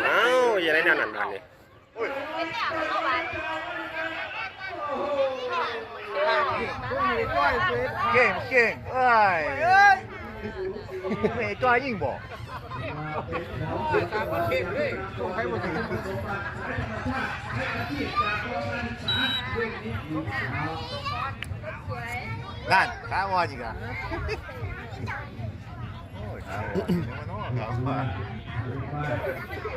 อ้าวยังไงนั่นนั่นนี่ เก่งเก่งเอ้ยไม่จ้อยยิ่งบอกนั่นข้าวอนอีกอ่ะโอ้ยข้าวอนข้าวอน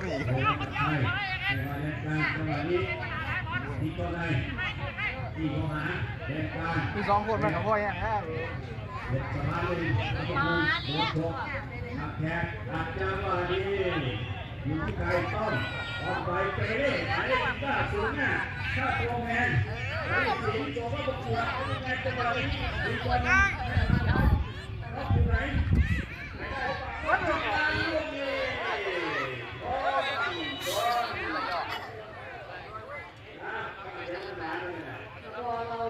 นี่มีสองคนมากับพ่อยังฮะแขกอาจจะว่าดีอยู่ที่ใครต้นออกไปเตะได้ไหนก้าสูงหน้าข้าตัวแมนไอ้สีตัวว่าประกวดเป็นไงตัวนี้ดีกว่านั้นรับอยู่ไหน